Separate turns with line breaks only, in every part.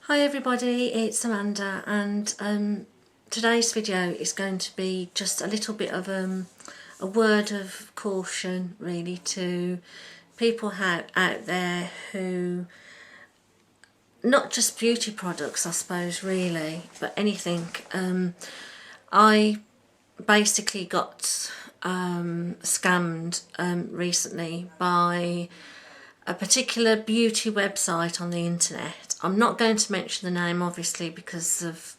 Hi everybody, it's Amanda, and today's video is going to be just a little bit of a word of caution really to people out there who, not just beauty products I suppose really, but anything. I basically got scammed recently by a particular beauty website on the internet. I'm not going to mention the name obviously because of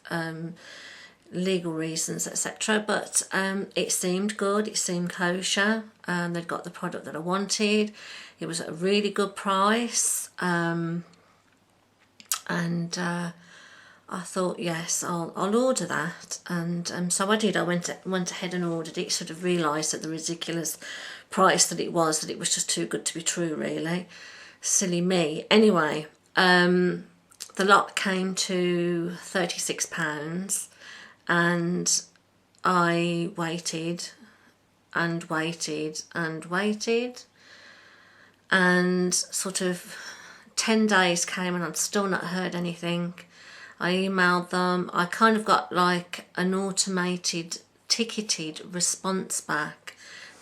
legal reasons, etc., but it seemed good, it seemed kosher, they'd got the product that I wanted, it was at a really good price, and I thought, yes, I'll order that, and so I did. I went ahead and ordered it. Sort of realised at the ridiculous price that it was just too good to be true, really. Silly me. Anyway, the lot came to £36, and I waited and waited and waited, and sort of 10 days came and I'd still not heard anything. I emailed them. I kind of got like an automated ticketed response back.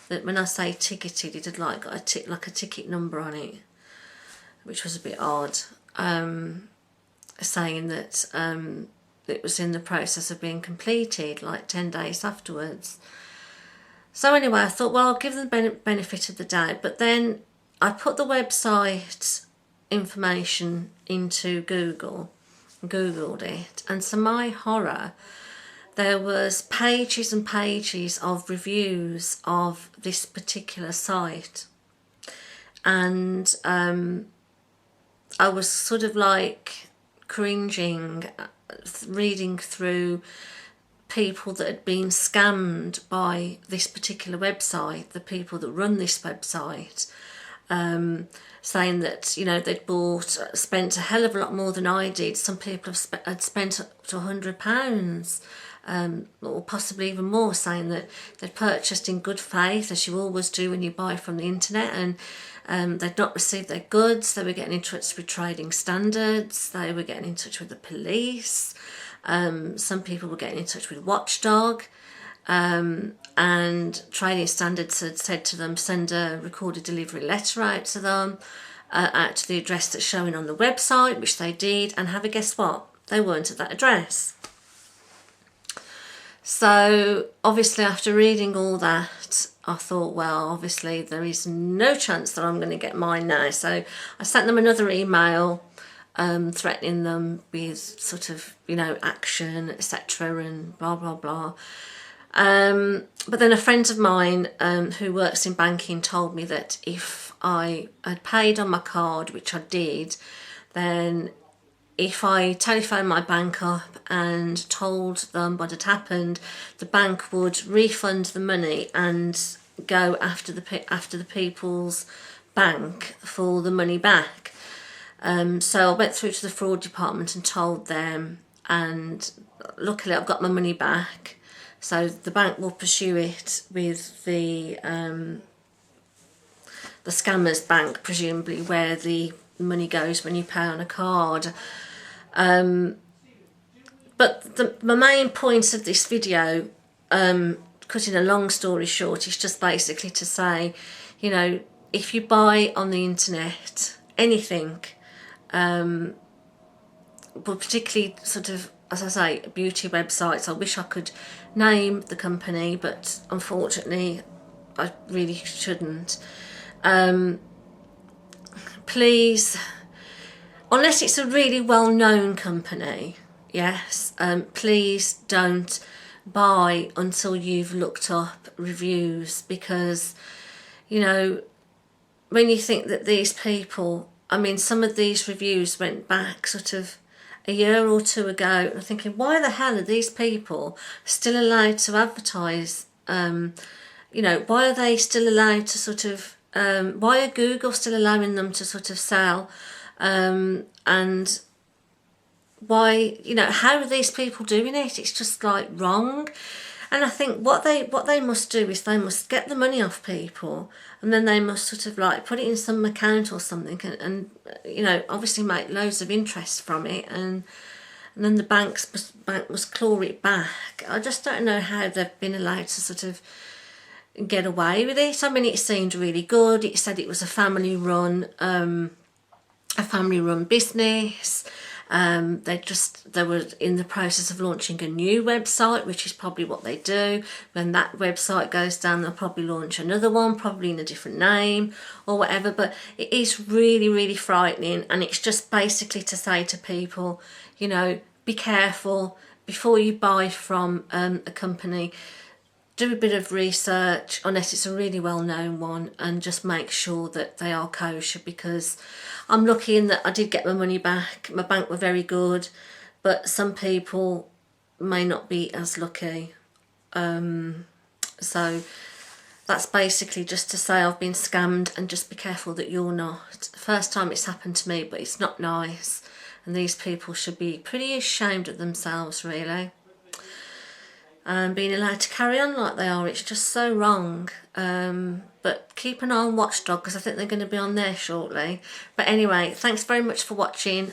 That when I say ticketed, it had like got a ticket number on it, which was a bit odd, saying that it was in the process of being completed like 10 days afterwards. So anyway, I thought, well, I'll give them the benefit of the doubt, but then I put the website information into Googled it, and to my horror there was pages and pages of reviews of this particular site, and I was sort of like cringing reading through people that had been scammed by this particular website, the people that run this website, saying that, you know, they'd spent a hell of a lot more than I did. Some people had spent up to £100, or possibly even more, saying that they'd purchased in good faith, as you always do when you buy from the internet, and they'd not received their goods. They were getting in touch with trading standards, they were getting in touch with the police, some people were getting in touch with Watchdog, and trading standards had said to them, send a recorded delivery letter out to them, out to the address that's showing on the website, which they did, and have a guess what? They weren't at that address. So obviously after reading all that, I thought, well, obviously there is no chance that I'm going to get mine now. So I sent them another email, threatening them with sort of, you know, action, etc., and blah blah blah. But then a friend of mine who works in banking told me that if I had paid on my card, which I did, then if I telephoned my bank up and told them what had happened, the bank would refund the money and go after the people's bank for the money back. So I went through to the fraud department and told them, and luckily I've got my money back. So the bank will pursue it with the scammer's bank, presumably where the money goes when you pay on a card. But my main point of this video, cutting a long story short, is just basically to say, you know, if you buy on the internet anything, but particularly sort of, as I say, beauty websites, I wish I could name the company, but unfortunately I really shouldn't. Please, unless it's a really well-known company, yes, please don't buy until you've looked up reviews, because, you know, when you think that these people, I mean, some of these reviews went back sort of a year or two ago, and I'm thinking, why the hell are these people still allowed to advertise? You know, why are they still allowed to sort of, why are Google still allowing them to sort of sell? And why, you know, how are these people doing it? It's just like wrong. And I think what they must do is they must get the money off people, and then they must sort of like put it in some account or something, and you know, obviously make loads of interest from it, and then the bank must claw it back. I just don't know how they've been allowed to sort of get away with it. I mean, it seemed really good. It said it was a family run business. They were in the process of launching a new website, which is probably what they do. When that website goes down, they'll probably launch another one, probably in a different name or whatever. But it is really, really frightening, and it's just basically to say to people, you know, be careful before you buy from a company. Do a bit of research, unless it's a really well-known one, and just make sure that they are kosher, because I'm lucky in that I did get my money back. My bank were very good, but some people may not be as lucky. So that's basically just to say I've been scammed, and just be careful that you're not. First time it's happened to me, but it's not nice, and these people should be pretty ashamed of themselves, really. And being allowed to carry on like they are, it's just so wrong. But keep an eye on Watchdog, because I think they're going to be on there shortly. But anyway, thanks very much for watching.